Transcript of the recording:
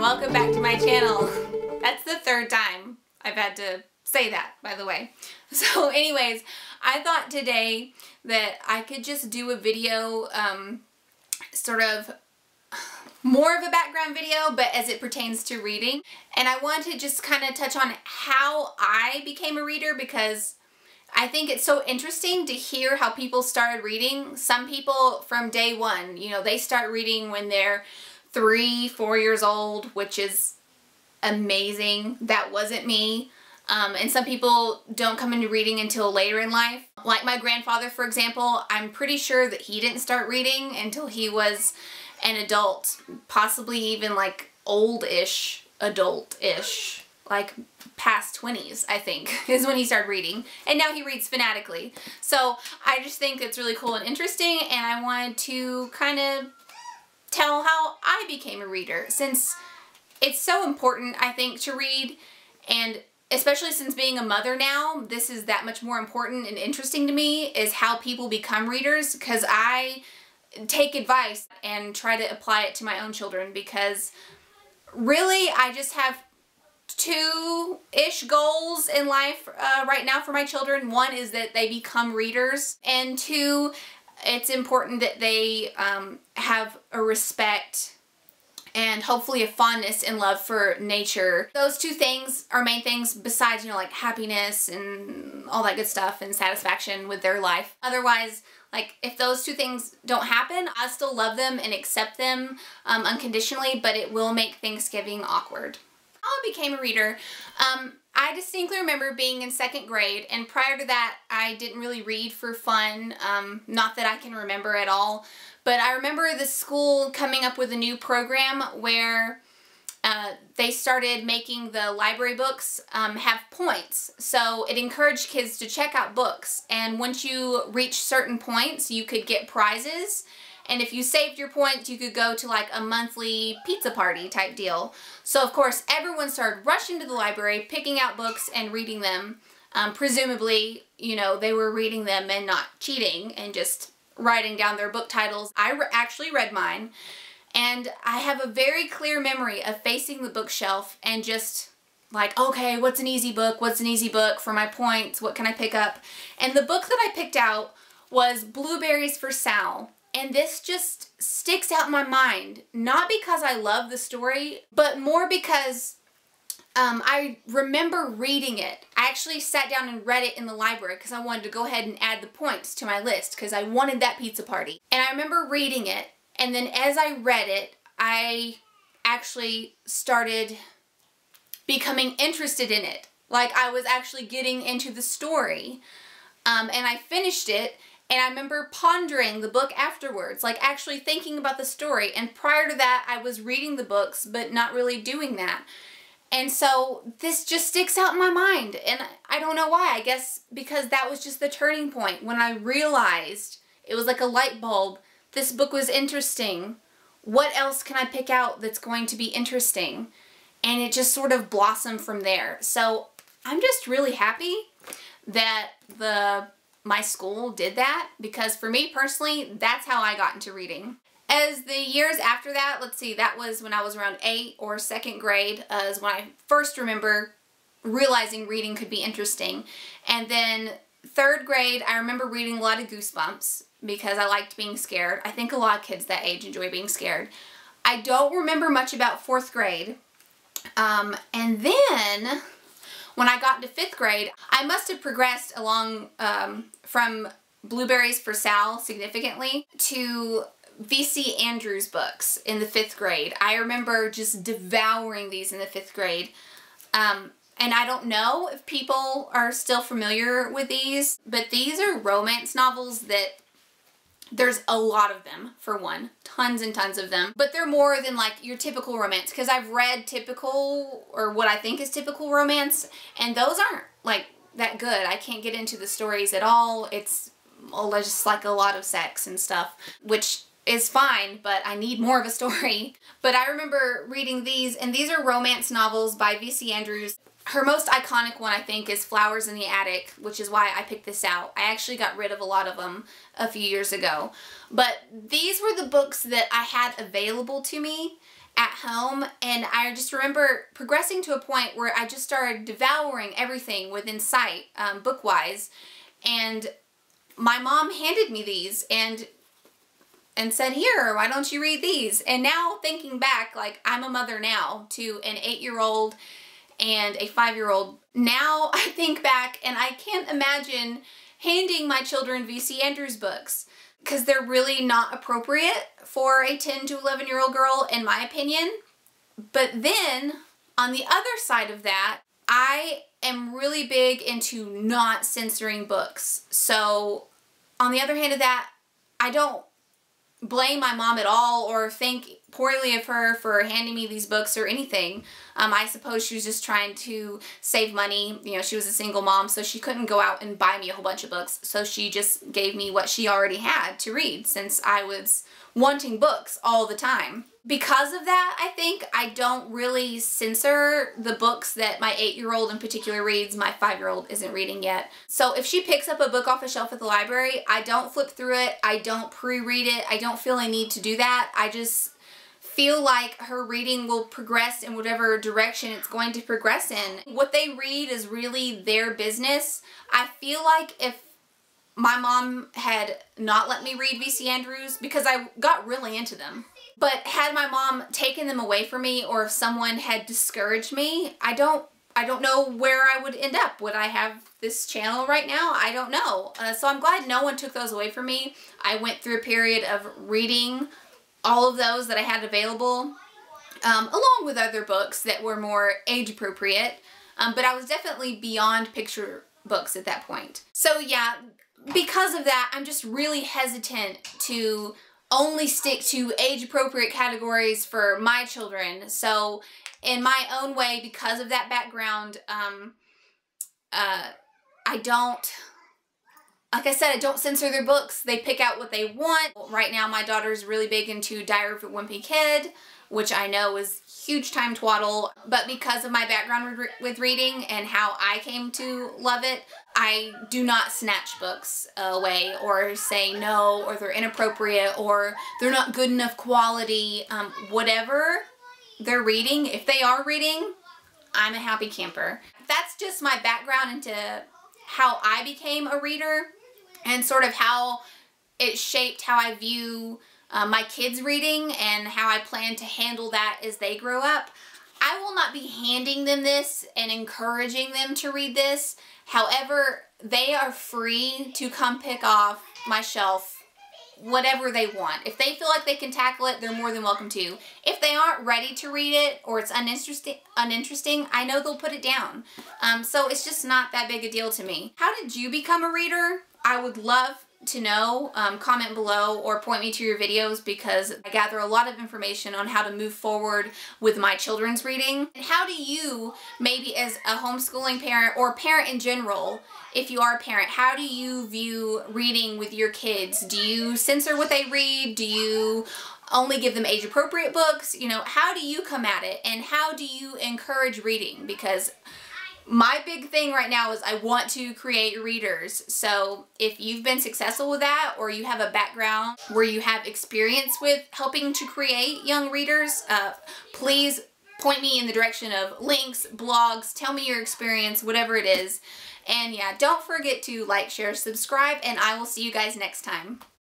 welcome back to my channel. That's the third time I've had to say that, by the way. So anyways, I thought today that I could just do a video, sort of more of a background video, but as it pertains to reading. And I want to just kind of touch on how I became a reader, because I think it's so interesting to hear how people started reading. Some people from day one, you know, they start reading when they're 3, 4 years old, which is amazing. That wasn't me. And some people don't come into reading until later in life. Like my grandfather, for example, I'm pretty sure that he didn't start reading until he was an adult, possibly even like old-ish, adult-ish, like past 20s, I think, is when he started reading. And now he reads fanatically. So I just think it's really cool and interesting, and I wanted to kind of tell how I became a reader, since it's so important, I think, to read, and especially since being a mother now, this is that much more important and interesting to me, is how people become readers, because I take advice and try to apply it to my own children, because really I just have 2-ish goals in life right now for my children. One is that they become readers, and 2, it's important that they have a respect and hopefully a fondness and love for nature. Those 2 things are main things, besides, you know, like happiness and all that good stuff and satisfaction with their life. Otherwise, like, if those 2 things don't happen, I still love them and accept them unconditionally, but it will make Thanksgiving awkward. How I became a reader, I distinctly remember being in 2nd grade, and prior to that I didn't really read for fun, not that I can remember at all, but I remember the school coming up with a new program where they started making the library books have points. So it encouraged kids to check out books, and once you reach certain points you could get prizes. And if you saved your points, you could go to like a monthly pizza party type deal. So of course everyone started rushing to the library, picking out books and reading them. Presumably, you know, they were reading them and not cheating and just writing down their book titles. I actually read mine, and I have a very clear memory of facing the bookshelf and just like, okay, what's an easy book? What's an easy book for my points? What can I pick up? And the book that I picked out was Blueberries for Sal. And this just sticks out in my mind, not because I love the story, but more because I remember reading it. I actually sat down and read it in the library because I wanted to go ahead and add the points to my list because I wanted that pizza party. And I remember reading it, and then as I read it, I actually started becoming interested in it. Like, I was actually getting into the story, and I finished it. And I remember pondering the book afterwards, like actually thinking about the story. And prior to that, I was reading the books, but not really doing that. And so this just sticks out in my mind. And I don't know why. I guess because that was just the turning point when I realized, it was like a light bulb, this book was interesting. What else can I pick out that's going to be interesting? And it just sort of blossomed from there. So I'm just really happy that my school did that, because for me personally, that's how I got into reading. As the years after that, let's see, that was when I was around 8 or 2nd grade, is when I first remember realizing reading could be interesting. And then 3rd grade, I remember reading a lot of Goosebumps because I liked being scared. I think a lot of kids that age enjoy being scared. I don't remember much about 4th grade. And then when I got to 5th grade, I must have progressed along from Blueberries for Sal significantly to V.C. Andrews books in the 5th grade. I remember just devouring these in the 5th grade. And I don't know if people are still familiar with these, but these are romance novels that there's a lot of them, for one. Tons and tons of them. But they're more than like your typical romance, because I've read typical, or what I think is typical romance, and those aren't like that good. I can't get into the stories at all. It's just like a lot of sex and stuff, which is fine, but I need more of a story. But I remember reading these, and these are romance novels by V.C. Andrews. Her most iconic one, I think, is Flowers in the Attic, which is why I picked this out. I actually got rid of a lot of them a few years ago. But these were the books that I had available to me at home, and I just remember progressing to a point where I just started devouring everything within sight, book-wise, and my mom handed me these and said, here, why don't you read these? And now thinking back, like, I'm a mother now to an 8-year-old and a 5-year-old. Now I think back and I can't imagine handing my children V.C. Andrews books, because they're really not appropriate for a 10 to 11-year-old girl, in my opinion. But then, on the other side of that, I am really big into not censoring books. So, on the other hand of that, I don't blame my mom at all or think poorly of her for handing me these books or anything. I suppose she was just trying to save money. You know, she was a single mom, so she couldn't go out and buy me a whole bunch of books. So she just gave me what she already had to read, since I was wanting books all the time. Because of that, I think I don't really censor the books that my 8-year-old in particular reads. My 5-year-old isn't reading yet. So if she picks up a book off a shelf at the library, I don't flip through it. I don't pre-read it. I don't feel I need to do that. I just feel like her reading will progress in whatever direction it's going to progress in. What they read is really their business. I feel like if my mom had not let me read V.C. Andrews, because I got really into them, but had my mom taken them away from me, or if someone had discouraged me, I don't know where I would end up. Would I have this channel right now? I don't know. So I'm glad no one took those away from me. I went through a period of reading all of those that I had available, along with other books that were more age appropriate, but I was definitely beyond picture books at that point. So yeah, because of that, I'm just really hesitant to only stick to age-appropriate categories for my children. So in my own way, because of that background, I don't, like I said, I don't censor their books. They pick out what they want. Right now, my daughter's really big into Diary of a Wimpy Kid, which I know is huge time twaddle, but because of my background with reading and how I came to love it, I do not snatch books away or say no, or they're inappropriate, or they're not good enough quality. Whatever they're reading, if they are reading, I'm a happy camper. That's just my background into how I became a reader and sort of how it shaped how I view my kids reading and how I plan to handle that as they grow up. I will not be handing them this and encouraging them to read this. However, they are free to come pick off my shelf whatever they want. If they feel like they can tackle it, they're more than welcome to. If they aren't ready to read it, or it's uninteresting, I know they'll put it down. So it's just not that big a deal to me. How did you become a reader? I would love to know. Comment below or point me to your videos, because I gather a lot of information on how to move forward with my children's reading. And how do you, maybe as a homeschooling parent or parent in general, if you are a parent, how do you view reading with your kids? Do you censor what they read? Do you only give them age-appropriate books? You know, how do you come at it, and how do you encourage reading? Because my big thing right now is I want to create readers. So if you've been successful with that, or you have a background where you have experience with helping to create young readers, please point me in the direction of links, blogs, tell me your experience, whatever it is. And yeah, don't forget to like, share, subscribe, and I will see you guys next time.